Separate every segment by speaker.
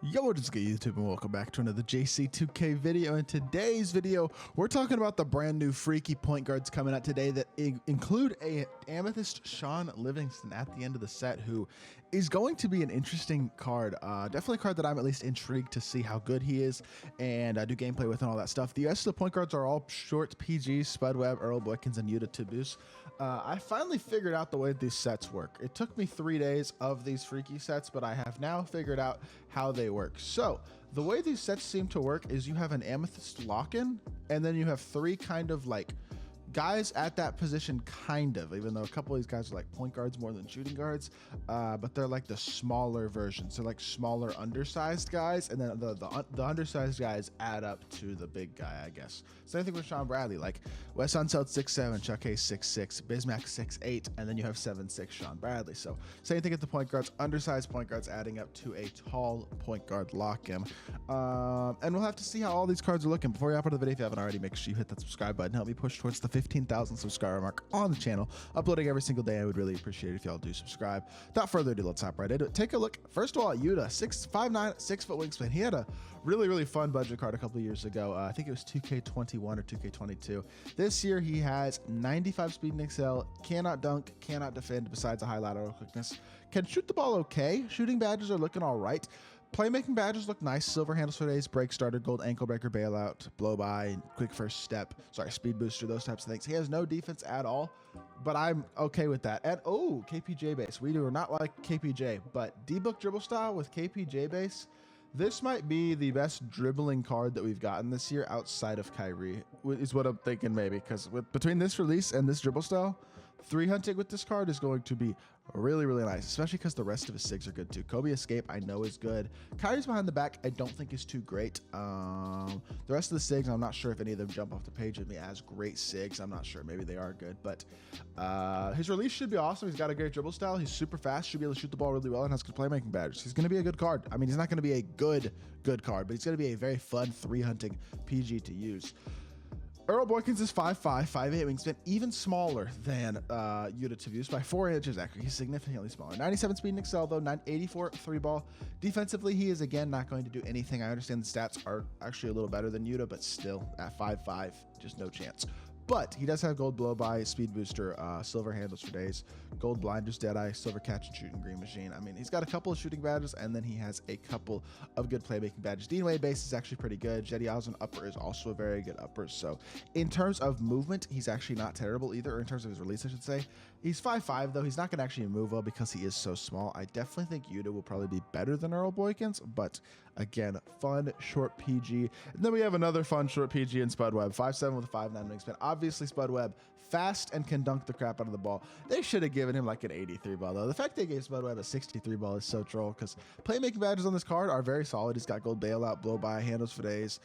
Speaker 1: Yo, what is good, YouTube, and welcome back to another JC2K video. In today's video, we're talking about the brand new freaky point guards coming out today that include a Amethyst Shaun Livingston at the end of the set, who is going to be an interesting card. Definitely a card that I'm at least intrigued to see how good he is and do gameplay with and all that stuff. The rest of the point guards are all short PGs: Spud Webb, Earl, Boykins, and Yuta to boost. I finally figured out the way these sets work. It took me 3 days of these freaky sets, but I have now figured out how they work. So the way these sets seem to work is you have an Amethyst lock-in, and then you have 3 kind of like guys at that position, kind of, even though a couple of these guys are like point guards more than shooting guards, but they're like the smaller versions. They're like smaller undersized guys, and then the undersized guys add up to the big guy, I guess. Same thing with Sean Bradley, like Wes Unseld 6'7", Chuck Hayes 6'6", Bismack 6'8", and then you have 7'6" Sean Bradley. So same thing at the point guards, undersized point guards adding up to a tall point guard lock-in. And we'll have to see how all these cards are looking. Before you hop into the video, if you haven't already, make sure you hit that subscribe button. Help me push towards the 15,000 subscriber mark on the channel. Uploading every single day. I would really appreciate it if y'all do subscribe. Without further ado, let's hop right into it. Take a look. First of all, at Yuta, 5'9", 6 foot wingspan. He had a really fun budget card a couple of years ago. I think it was 2K21 or 2K22. This year he has 95 speed and excel, cannot dunk, cannot defend besides a high lateral quickness, can shoot the ball okay. Shooting badges are looking all right. Playmaking badges look nice. Silver handles for days, break starter, gold ankle breaker, bailout, blow by, quick first step, speed booster, those types of things. He has no defense at all, but I'm okay with that. And oh, KPJ base. We do not like KPJ, but D-book dribble style with KPJ base. This might be the best dribbling card that we've gotten this year outside of Kyrie, is what I'm thinking, maybe, because between this release and this dribble style, 3 hunting with this card is going to be really nice, especially because the rest of his SIGs are good too. Kobe Escape I know is good. Kyrie's behind the back I don't think is too great. The rest of the SIGs, I'm not sure if any of them jump off the page with me as great SIGs. I'm not sure. Maybe they are good, but his release should be awesome. He's got a great dribble style. He's super fast, should be able to shoot the ball really well, and has good playmaking badges. He's going to be a good card. I mean, he's not going to be a good card, but he's going to be a very fun 3 hunting PG to use. Earl Boykins is 5'5", 5'8" wingspan, even smaller than Yuta to use by 4 inches. Actually, he's significantly smaller. 97 speed and excel, though, 984 3 ball. Defensively, he is, again, not going to do anything. I understand the stats are actually a little better than Yuta, but still, at 5'5", just no chance. But he does have gold blow by, speed booster, silver handles for days, gold blinders, deadeye, silver catch and shooting green machine. I mean, he's got a couple of shooting badges, and then he has a couple of good playmaking badges. Dean Wade base is actually pretty good. Jetty Osmond upper is also a very good upper. So in terms of movement, he's actually not terrible either, or in terms of his release, I should say. He's 5'5", though. He's not going to actually move well because he is so small. I definitely think Yuta will probably be better than Earl Boykins, but again, fun short PG. And then we have another fun short PG in Spud Webb, 5'7" with a 5'9" wingspan. Obviously, Spud Webb fast and can dunk the crap out of the ball. They should have given him like an 83 ball, though. The fact they gave Spud Webb a 63 ball is so troll, because playmaking badges on this card are very solid. He's got gold bailout, blow by, handles for days,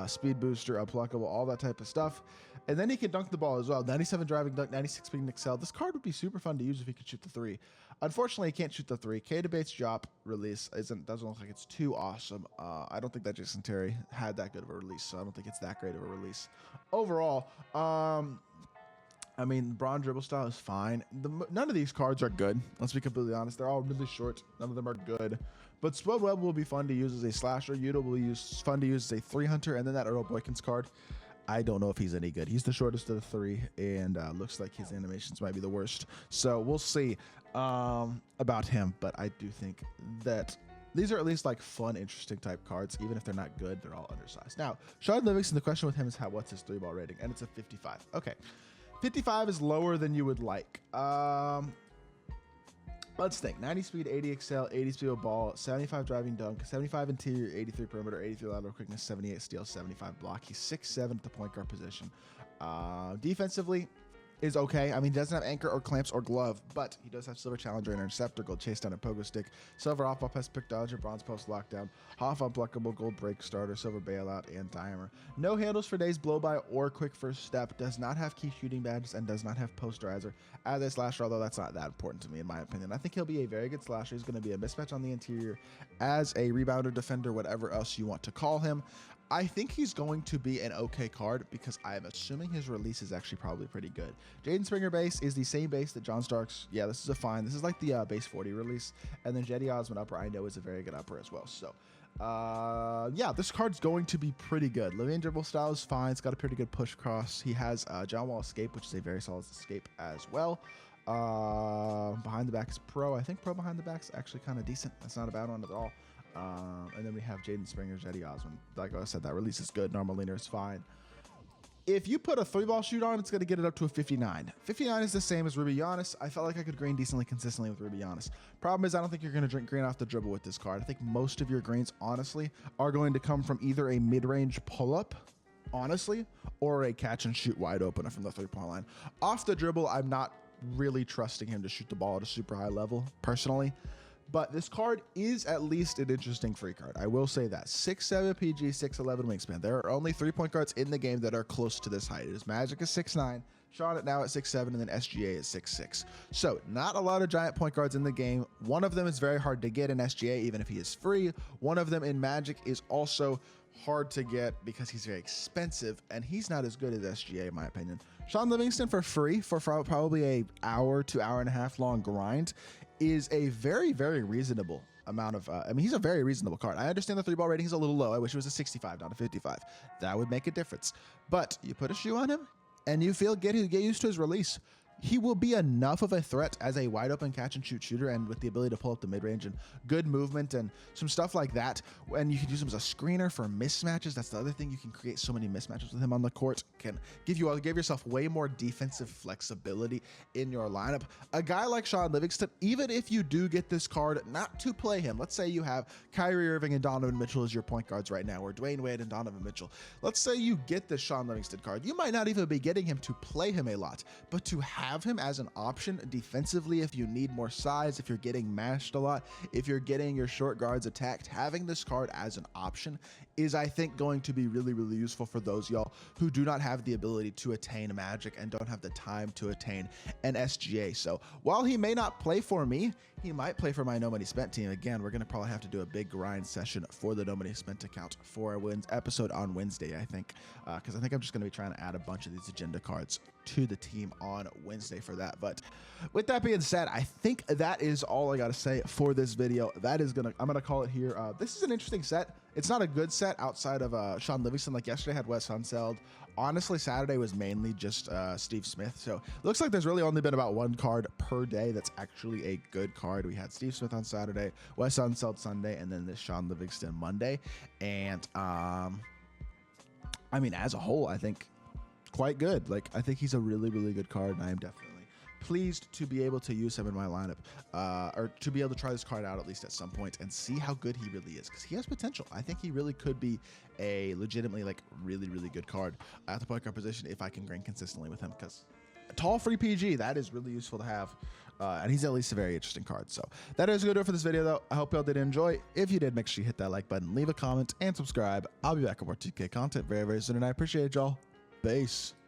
Speaker 1: speed booster, unpluckable, all that type of stuff. And then he can dunk the ball as well. 97 driving dunk, 96 speed and excel. This card would be super fun to use if he could shoot the 3. Unfortunately, he can't shoot the 3. K debates drop release doesn't look like it's too awesome. I don't think that Jason Terry had that good of a release, so I don't think it's that great of a release overall. I mean, Braun dribble style is fine. None of these cards are good. Let's be completely honest. They're all really short. None of them are good. But Spud Webb will be fun to use as a slasher. Yuta will be fun to use as a 3 hunter. And then that Earl Boykins card, I don't know if he's any good. He's the shortest of the 3, and looks like his animations might be the worst. So we'll see about him. But I do think that these are at least like fun, interesting type cards. Even if they're not good, they're all undersized. Now, Shaun Livingston, the question with him is what's his 3 ball rating? And it's a 55. Okay. 55 is lower than you would like. Let's think. 90 speed, 80 excel, 80 speed with ball, 75 driving dunk, 75 interior, 83 perimeter, 83 lateral quickness, 78 steal, 75 block. He's 6'7" at the point guard position. Defensively is okay. I mean, he doesn't have anchor or clamps or glove, but he does have silver challenger and interceptor, gold chase down and pogo stick, silver off ball pass pick dodger, bronze post lockdown, half unblockable, gold break starter, silver bailout, and dimer. No handles for days, blow by, or quick first step. Does not have key shooting badges and does not have posterizer as a slasher, although that's not that important to me in my opinion. I think he'll be a very good slasher. He's going to be a mismatch on the interior as a rebounder, defender, whatever else you want to call him. I think he's going to be an okay card because I'm assuming his release is actually probably pretty good. Jaden Springer base is the same base that John Starks. Yeah, this is a fine. This is like the base 40 release. And then Jetty Osmond upper I know is a very good upper as well. So yeah, this card's going to be pretty good. Livian dribble style is fine. It's got a pretty good push cross. He has John Wall escape, which is a very solid escape as well. Behind the back is pro. I think pro behind the back is actually kind of decent. That's not a bad one at all. And then we have Jaden Springer, Jetty Osmond. Like I said, that release is good. Normal leaner is fine. If you put a 3-ball shoot on, it's going to get it up to a 59. 59 is the same as Ruby Giannis. I felt like I could green decently consistently with Ruby Giannis. Problem is, I don't think you're going to drink green off the dribble with this card. I think most of your greens, honestly, are going to come from either a mid-range pull-up, honestly, or a catch and shoot wide opener from the 3-point line. Off the dribble, I'm not really trusting him to shoot the ball at a super high level, personally. But this card is at least an interesting free card. I will say that. 6'7 PG, 6'11 wingspan. There are only 3-point guards in the game that are close to this height. It is Magic at 6'9, Shaun now at 6'7, and then SGA at 6'6. So not a lot of giant point guards in the game. One of them is very hard to get in SGA, even if he is free. One of them in Magic is also hard to get because he's very expensive, and he's not as good as SGA, in my opinion. Shaun Livingston for free for probably a hour to hour and a half long grind is a very, very reasonable amount of, I mean, he's a very reasonable card. I understand the 3-ball rating is a little low. I wish it was a 65, not a 55. That would make a difference. But you put a shoe on him and you get used to his release. He will be enough of a threat as a wide open catch and shoot shooter, and with the ability to pull up the mid range and good movement and some stuff like that. And you can use him as a screener for mismatches. That's the other thing. You can create so many mismatches with him on the court. Can give yourself way more defensive flexibility in your lineup. A guy like Shaun Livingston, even if you do get this card not to play him, let's say you have Kyrie Irving and Donovan Mitchell as your point guards right now, or Dwayne Wade and Donovan Mitchell. Let's say you get this Shaun Livingston card. You might not even be getting him to play him a lot, but to have him as an option defensively if you need more size, if you're getting mashed a lot, if you're getting your short guards attacked, having this card as an option is, I think, going to be really, really useful for those y'all who do not have the ability to attain Magic and don't have the time to attain an SGA. So while he may not play for me, he might play for my No Money Spent team. Again, we're going to probably have to do a big grind session for the No Money Spent account for a episode on Wednesday, I think, because I think I'm just going to be trying to add a bunch of these agenda cards to the team on Wednesday for that. But with that being said, I think that is all I got to say for this video. I'm gonna call it here. This is an interesting set. It's not a good set outside of Shaun Livingston. Like yesterday had Wes Unseld. Honestly, Saturday was mainly just Steve Smith. So it looks like there's really only been about one card per day that's actually a good card. We had Steve Smith on Saturday, Wes Unseld Sunday, and then this Shaun Livingston Monday. And I mean, as a whole, I think quite good. Like, I think he's a really, really good card, and I am definitely pleased to be able to use him in my lineup, or to be able to try this card out at least at some point and see how good he really is, because he has potential. I think he really could be a legitimately, like, really, really good card at the point guard position if I can grind consistently with him, because tall free PG, that is really useful to have, and he's at least a very interesting card. So that is going to do it for this video, though. I hope y'all did enjoy. If you did, make sure you hit that like button, leave a comment, and subscribe. I'll be back with more 2K content very, very soon, and I appreciate y'all. Peace.